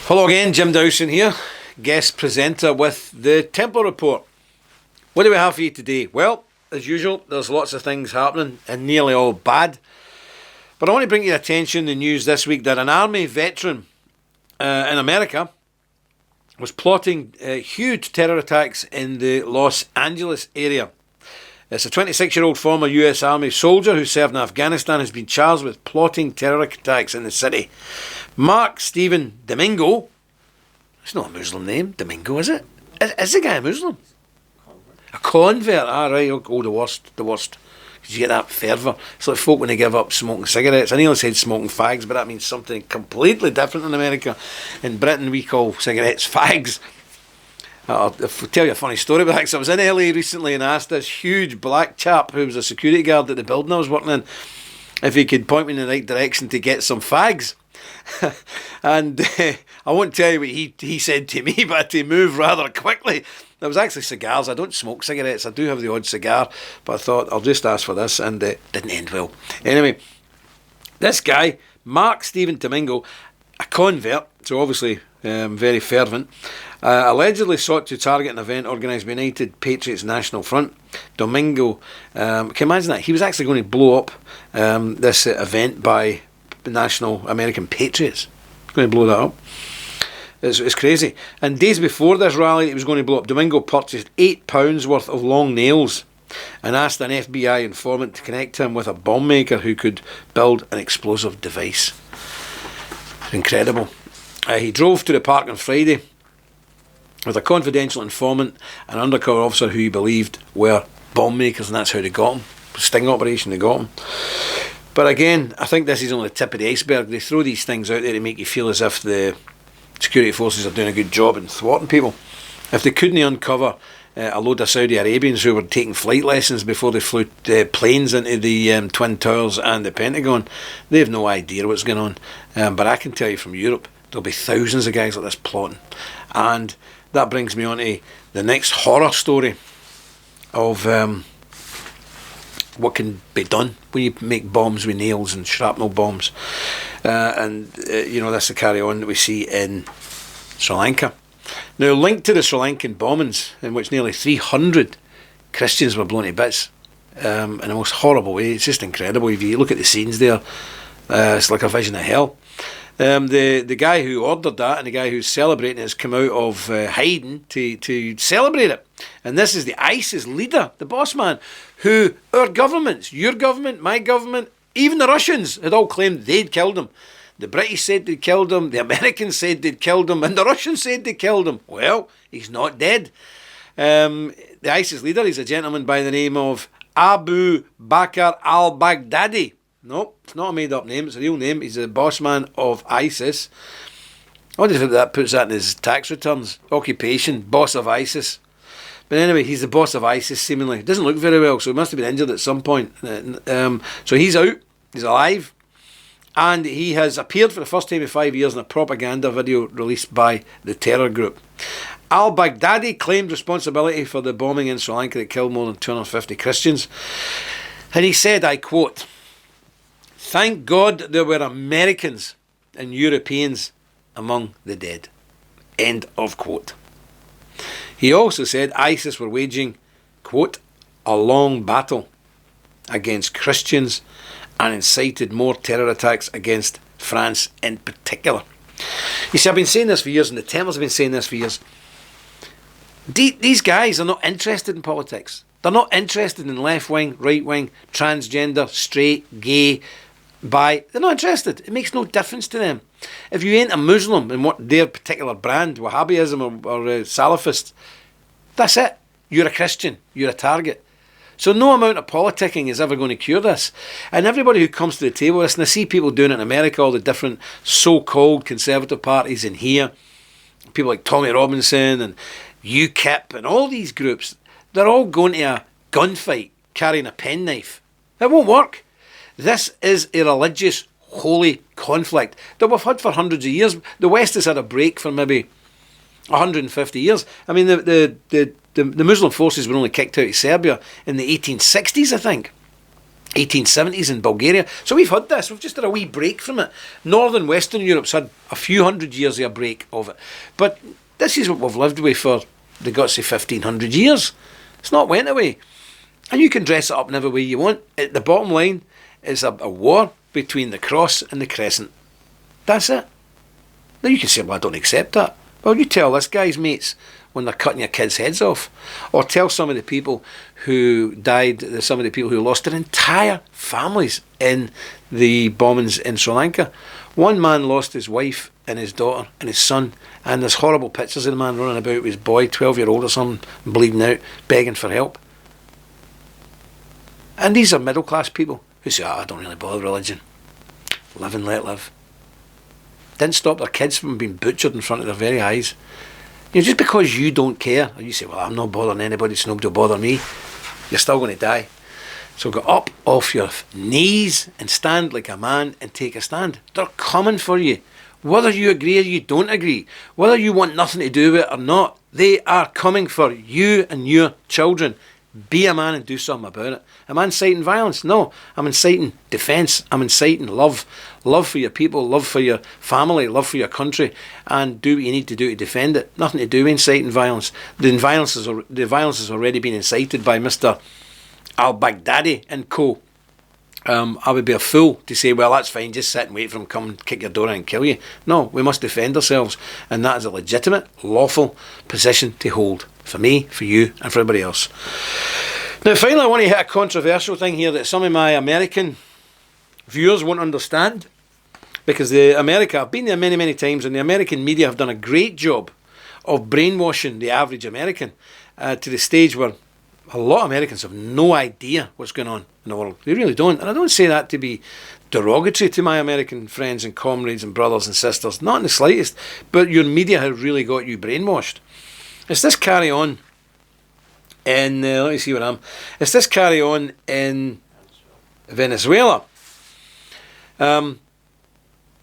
Hello again, Jim Dowson here, guest presenter with the Templar Report. What do we have for you today? Well, as usual, there's lots of things happening and nearly all bad. But I want to bring to your attention the news this week that an army veteran in America was plotting huge terror attacks in the Los Angeles area. It's a 26-year-old former US Army soldier who served in Afghanistan has been charged with plotting terror attacks in the city. Mark Stephen Domingo, it's not a Muslim name, Domingo, is it? Is the guy a Muslim? A convert, right, oh, the worst. Because you get that fervour. It's like folk when they give up smoking cigarettes. I nearly said smoking fags, but that means something completely different in America. In Britain, we call cigarettes fags. I'll tell you a funny story about that. I was in LA recently and asked this huge black chap who was a security guard at the building I was working in if he could point me in the right direction to get some fags. And I won't tell you what he said to me, but he moved rather quickly. There was actually cigars. I don't smoke cigarettes. I do have the odd cigar, but I thought I'll just ask for this, and it didn't end well. Anyway, this guy, Mark Stephen Domingo, a convert, so obviously very fervent, allegedly sought to target an event organised by United Patriots National Front. Domingo, can you imagine that? He was actually going to blow up this event by National American Patriots. He's going to blow that up. It's crazy. And days before this rally, it was going to blow up. Domingo purchased £8 worth of long nails and asked an FBI informant to connect him with a bomb maker who could build an explosive device. Incredible. He drove to the park on Friday with a confidential informant, an undercover officer who he believed were bomb makers, and that's how they got him. Sting operation, they got him. But again, I think this is only the tip of the iceberg. They throw these things out there to make you feel as if the security forces are doing a good job in thwarting people. If they couldn't uncover a load of Saudi Arabians who were taking flight lessons before they flew planes into the Twin Towers and the Pentagon, they have no idea what's going on. But I can tell you from Europe, there'll be thousands of guys like this plotting. And that brings me on to the next horror story of what can be done when you make bombs with nails and shrapnel bombs. That's the carry on that we see in Sri Lanka. Now, linked to the Sri Lankan bombings, in which nearly 300 Christians were blown to bits in the most horrible way. It's just incredible. If you look at the scenes there, it's like a vision of hell. The guy who ordered that and the guy who's celebrating it has come out of hiding to celebrate it. And this is the ISIS leader, the boss man, who our governments, your government, my government, even the Russians had all claimed they'd killed him. The British said they'd killed him, the Americans said they'd killed him, and the Russians said they killed him. Well, he's not dead. The ISIS leader is a gentleman by the name of Abu Bakr al-Baghdadi. No, it's not a made-up name, it's a real name. He's the boss man of ISIS. I wonder if that puts that in his tax returns. Occupation, boss of ISIS. But anyway, he's the boss of ISIS, seemingly. Doesn't look very well, so he must have been injured at some point. So he's out, he's alive, and he has appeared for the first time in 5 years in a propaganda video released by the terror group. Al-Baghdadi claimed responsibility for the bombing in Sri Lanka that killed more than 250 Christians. And he said, I quote, "Thank God there were Americans and Europeans among the dead." End of quote. He also said ISIS were waging, quote, a long battle against Christians and incited more terror attacks against France in particular. You see, I've been saying this for years, and the Templars have been saying this for years. These guys are not interested in politics. They're not interested in left-wing, right-wing, transgender, straight, gay, bi. They're not interested. It makes no difference to them. If you ain't a Muslim in what their particular brand, Wahhabism or Salafist, that's it. You're a Christian. You're a target. So no amount of politicking is ever going to cure this. And everybody who comes to the table, listen, I see people doing it in America, all the different so-called conservative parties in here, people like Tommy Robinson and UKIP and all these groups, they're all going to a gunfight carrying a penknife. It won't work. This is a religious, holy conflict that we've had for hundreds of years. The West has had a break for maybe 150 years. I mean, the Muslim forces were only kicked out of Serbia in the 1860s, I think. 1870s in Bulgaria. So we've had this. We've just had a wee break from it. Northern Western Europe's had a few hundred years of a break of it. But this is what we've lived with for the gutsy 1500 years. It's not went away. And you can dress it up in every way you want. The bottom line is a war between the cross and the crescent. That's it. Now you can say, well, I don't accept that. Well, you tell this guy's mates when they're cutting your kids' heads off. Or tell some of the people who died, some of the people who lost their entire families in the bombings in Sri Lanka. One man lost his wife and his daughter and his son, and there's horrible pictures of the man running about with his boy, 12-year-old or something, bleeding out, begging for help. And these are middle-class people who say, I don't really bother religion. Live and let live. Didn't stop their kids from being butchered in front of their very eyes. You know, just because you don't care, or you say, well, I'm not bothering anybody, so nobody will bother me, you're still going to die. So get up off your knees and stand like a man and take a stand. They're coming for you. Whether you agree or you don't agree, whether you want nothing to do with it or not, they are coming for you and your children. Be a man and do something about it. Am I inciting violence? No. I'm inciting defence. I'm inciting love. Love for your people, love for your family, love for your country, and do what you need to do to defend it. Nothing to do with inciting violence. The violence has already been incited by Mr. al-Baghdadi and co. I would be a fool to say, well, that's fine, just sit and wait for him to come and kick your door in and kill you. No, we must defend ourselves, and that is a legitimate, lawful position to hold. For me, for you, and for everybody else. Now, finally, I want to hit a controversial thing here that some of my American viewers won't understand. Because I've been there many, many times, and the American media have done a great job of brainwashing the average American to the stage where a lot of Americans have no idea what's going on in the world. They really don't. And I don't say that to be derogatory to my American friends and comrades and brothers and sisters. Not in the slightest. But your media have really got you brainwashed. It's this carry on in, let me see where I am. It's this carry on in Venezuela. Now,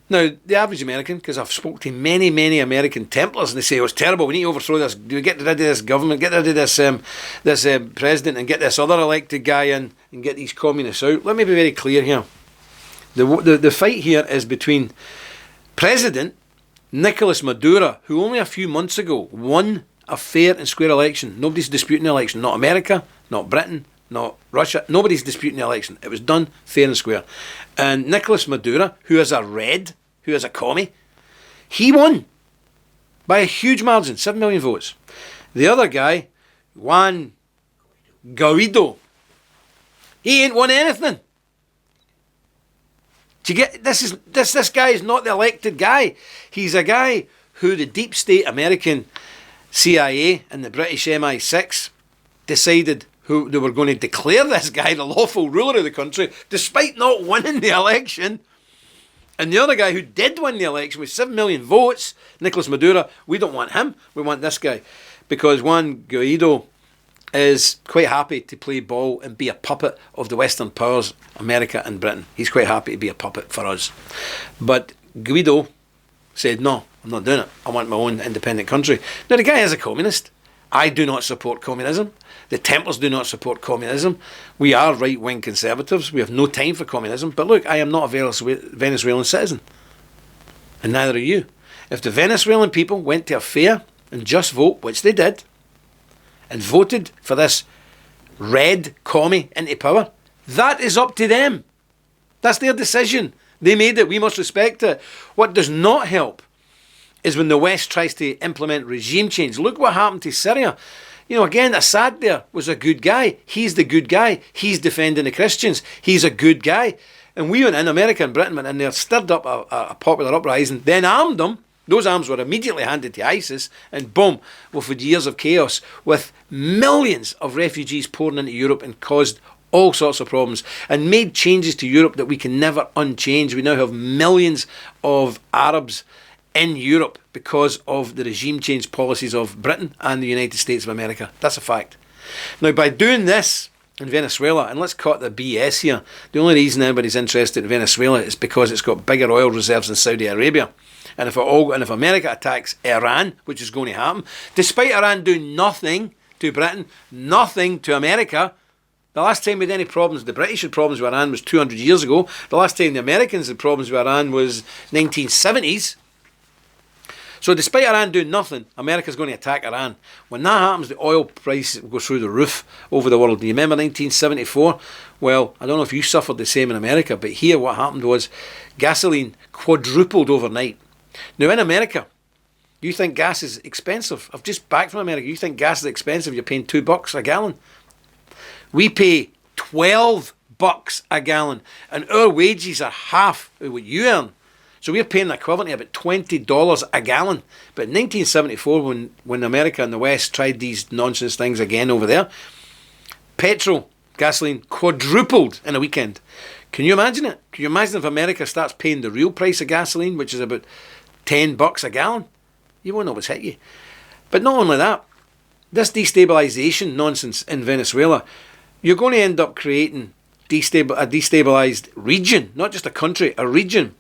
the average American, because I've spoken to many, many American Templars, and they say, oh, it's terrible, we need to overthrow this, we get rid of this government, get rid of this president, and get this other elected guy in, and get these communists out. Let me be very clear here. The fight here is between President Nicolas Maduro, who only a few months ago won a fair and square election. Nobody's disputing the election. Not America, not Britain, not Russia. Nobody's disputing the election. It was done fair and square. And Nicolas Maduro, who is a red, who is a commie, he won by a huge margin, 7 million votes. The other guy, Juan Guaido, he ain't won anything. Do you get this guy is not the elected guy. He's a guy who the deep state American CIA and the British MI6 decided who they were going to declare this guy the lawful ruler of the country, despite not winning the election. And the other guy who did win the election with 7 million votes, Nicolas Maduro, we don't want him, we want this guy. Because Juan Guaido is quite happy to play ball and be a puppet of the Western powers, America and Britain. He's quite happy to be a puppet for us. But Guaido said, no, I'm not doing it. I want my own independent country. Now, the guy is a communist. I do not support communism. The Templars do not support communism. We are right-wing conservatives. We have no time for communism. But look, I am not a Venezuelan citizen. And neither are you. If the Venezuelan people went to a fair and just vote, which they did, and voted for this red commie into power, that is up to them. That's their decision. They made it. We must respect it. What does not help is when the West tries to implement regime change. Look what happened to Syria. You know, again, Assad there was a good guy. He's the good guy. He's defending the Christians. He's a good guy. And we went in, America and Britain went in there, stirred up a popular uprising, then armed them. Those arms were immediately handed to ISIS, and boom, we've had years of chaos with millions of refugees pouring into Europe and caused all sorts of problems and made changes to Europe that we can never unchange. We now have millions of Arabs in Europe because of the regime change policies of Britain and the United States of America. That's a fact. Now, by doing this in Venezuela, and let's cut the BS here, the only reason anybody's interested in Venezuela is because it's got bigger oil reserves than Saudi Arabia. And if America attacks Iran, which is going to happen, despite Iran doing nothing to Britain, nothing to America, The last time we had any problems, the British had problems with Iran was 200 years ago. The last time the Americans had problems with Iran was 1970s. So despite Iran doing nothing, America's going to attack Iran. When that happens, the oil price goes through the roof over the world. Do you remember 1974? Well, I don't know if you suffered the same in America, but here what happened was gasoline quadrupled overnight. Now in America, you think gas is expensive. I've just back from America. You think gas is expensive, you're paying $2 a gallon. We pay $12 a gallon, and our wages are half of what you earn. So we're paying the equivalent of about $20 a gallon. But in 1974, when America and the West tried these nonsense things again over there, petrol, gasoline quadrupled in a weekend. Can you imagine it? Can you imagine if America starts paying the real price of gasoline, which is about $10 a gallon? You won't know what's hit you. But not only that, this destabilisation nonsense in Venezuela, you're going to end up creating a destabilised region, not just a country, a region.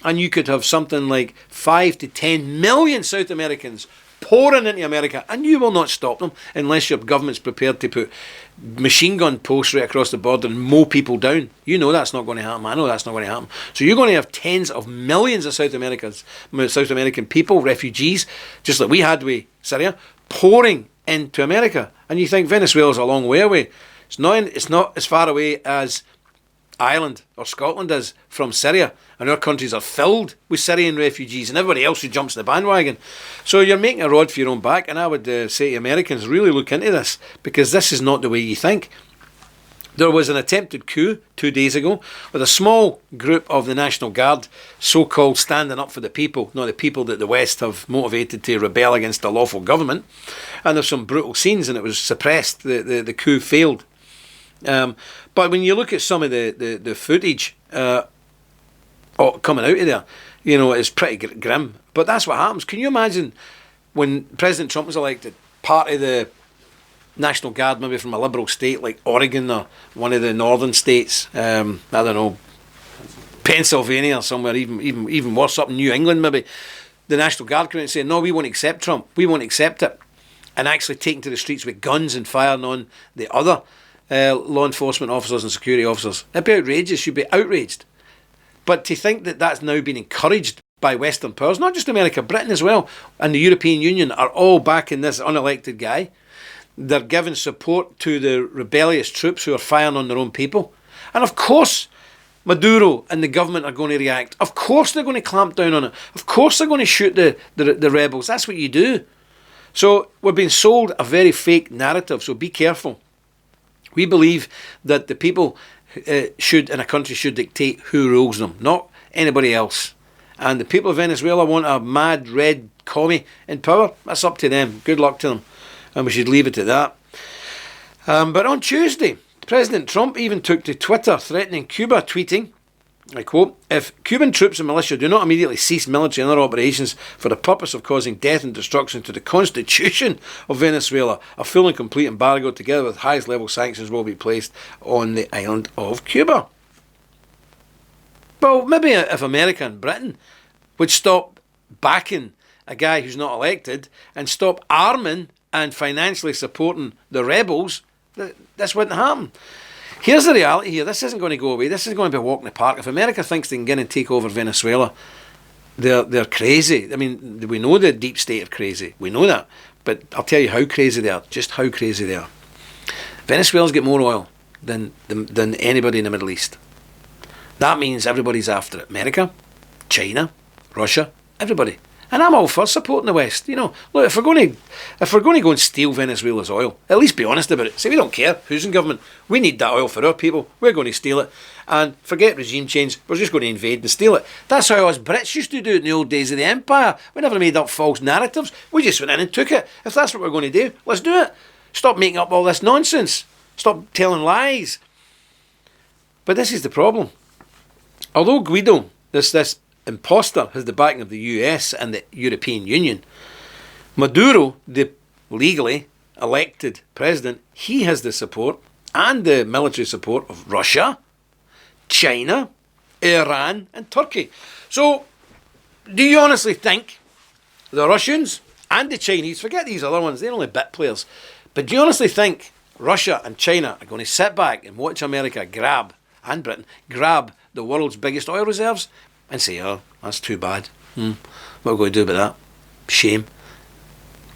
And you could have something like 5 to 10 million South Americans pouring into America, and you will not stop them unless your government's prepared to put machine gun posts right across the border and mow people down. You know that's not going to happen. I know that's not going to happen. So you're going to have tens of millions of South American people, refugees, just like we had with Syria, pouring into America. And you think Venezuela's a long way away. It's not as far away as Ireland or Scotland is from Syria, and our countries are filled with Syrian refugees and everybody else who jumps in the bandwagon. So you're making a rod for your own back, and I would say to Americans, really look into this, because this is not the way you think. There was an attempted coup 2 days ago with a small group of the National Guard, so-called standing up for the people, not the people that the West have motivated to rebel against the lawful government. And there's some brutal scenes, and it was suppressed. The coup failed. But when you look at some of the footage coming out of there, you know, it's pretty grim. But that's what happens. Can you imagine when President Trump was elected, part of the National Guard, maybe from a liberal state like Oregon or one of the northern states, I don't know, Pennsylvania or somewhere, even worse, up in New England maybe, the National Guard came out and said, no, we won't accept Trump. We won't accept it. And actually taking to the streets with guns and firing on the other law enforcement officers and security officers. It'd be outrageous. You'd be outraged. But to think that that's now been encouraged by Western powers, not just America, Britain as well, and the European Union are all backing this unelected guy. They're giving support to the rebellious troops who are firing on their own people. And of course, Maduro and the government are going to react. Of course they're going to clamp down on it. Of course they're going to shoot the rebels. That's what you do. So we're being sold a very fake narrative, so be careful. We believe that the people in a country should dictate who rules them, not anybody else. And the people of Venezuela want a mad red commie in power. That's up to them. Good luck to them. And we should leave it at that. But on Tuesday, President Trump even took to Twitter threatening Cuba, tweeting, I quote, if Cuban troops and militia do not immediately cease military and other operations for the purpose of causing death and destruction to the constitution of Venezuela, a full and complete embargo together with highest level sanctions will be placed on the island of Cuba. Well, maybe if America and Britain would stop backing a guy who's not elected and stop arming and financially supporting the rebels, this wouldn't happen. Here's the reality here. This isn't going to go away. This is going to be a walk in the park. If America thinks they can get in and take over Venezuela, they're crazy. I mean, we know the deep state are crazy. We know that. But I'll tell you how crazy they are. Just how crazy they are. Venezuela's got more oil than anybody in the Middle East. That means everybody's after it. America, China, Russia, everybody. And I'm all for supporting the West. You know, look, if we're going to go and steal Venezuela's oil, at least be honest about it. Say we don't care who's in government. We need that oil for our people. We're going to steal it. And forget regime change. We're just going to invade and steal it. That's how us Brits used to do it in the old days of the Empire. We never made up false narratives. We just went in and took it. If that's what we're going to do, let's do it. Stop making up all this nonsense. Stop telling lies. But this is the problem. Although Guido, this imposter, has the backing of the US and the European Union, Maduro, the legally elected president, he has the support and the military support of Russia, China, Iran and Turkey. So, do you honestly think the Russians and the Chinese, forget these other ones, they're only bit players, but do you honestly think Russia and China are going to sit back and watch America grab, and Britain, grab the world's biggest oil reserves and say, oh, that's too bad. What are we going to do about that? Shame.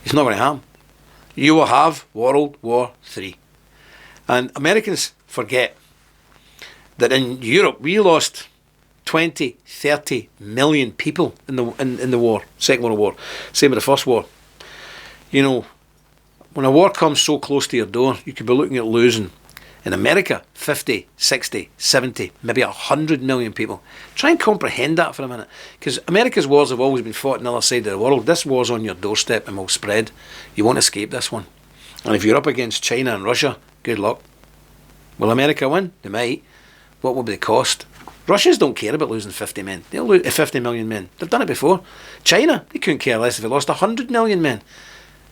It's not going to happen. You will have World War III. And Americans forget that in Europe we lost 20, 30 million people in the war, Second World War. Same with the First War. You know, when a war comes so close to your door, you could be looking at losing, in America, 50, 60, 70, maybe 100 million people. Try and comprehend that for a minute. Because America's wars have always been fought on the other side of the world. This war's on your doorstep and will spread. You won't escape this one. And if you're up against China and Russia, good luck. Will America win? They might. What will be the cost? Russians don't care about losing 50 men. They'll lose 50 million men. They've done it before. China, they couldn't care less if they lost 100 million men.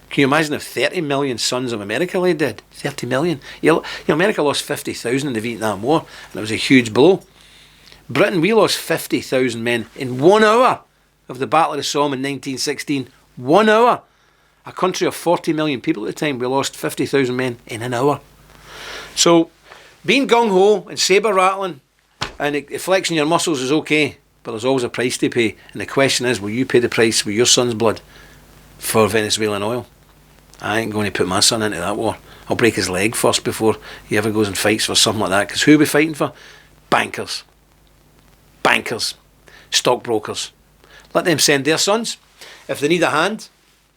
Can you imagine if 30 million sons of America lay dead? 30 million. America lost 50,000 in the Vietnam War, and it was a huge blow. Britain, we lost 50,000 men in 1 hour of the Battle of the Somme in 1916. 1 hour. A country of 40 million people at the time, we lost 50,000 men in an hour. So, being gung-ho and sabre-rattling and flexing your muscles is okay, but there's always a price to pay. And the question is, will you pay the price with your son's blood for Venezuelan oil? I ain't going to put my son into that war. I'll break his leg first before he ever goes and fights for something like that. Because who are we fighting for? Bankers. Bankers. Stockbrokers. Let them send their sons. If they need a hand,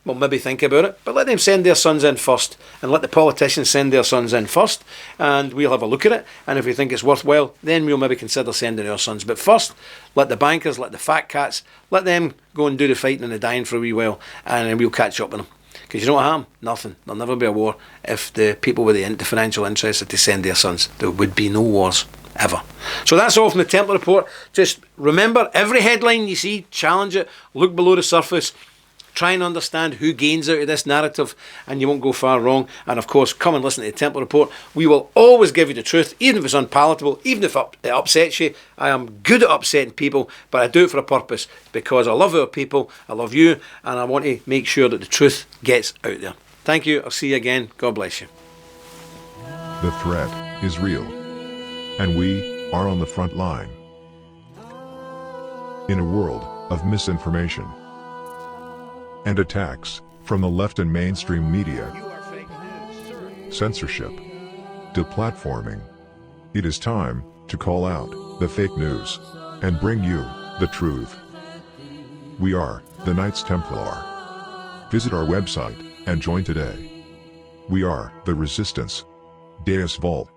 well, maybe think about it. But let them send their sons in first. And let the politicians send their sons in first. And we'll have a look at it. And if we think it's worthwhile, then we'll maybe consider sending our sons. But first, let the bankers, let the fat cats, let them go and do the fighting and the dying for a wee while. And then we'll catch up with them. Because you know what happened? Nothing. There'll never be a war if the people with the financial interests are to send their sons. There would be no wars, ever. So that's all from the Templar Report. Just remember, every headline you see, challenge it, look below the surface, try and understand who gains out of this narrative, and you won't go far wrong. And of course, come and listen to the Templar Report. We will always give you the truth, even if it's unpalatable, even if it upsets you. I am good at upsetting people, but I do it for a purpose, because I love our people, I love you, and I want to make sure that the truth gets out there. Thank you. I'll see you again. God bless you. The threat is real, and we are on the front line. In a world of misinformation and attacks from the left and mainstream media, censorship, deplatforming, it is time to call out the fake news and bring you the truth. We are the Knights Templar. Visit our website and join today. We are the Resistance. Deus Vult.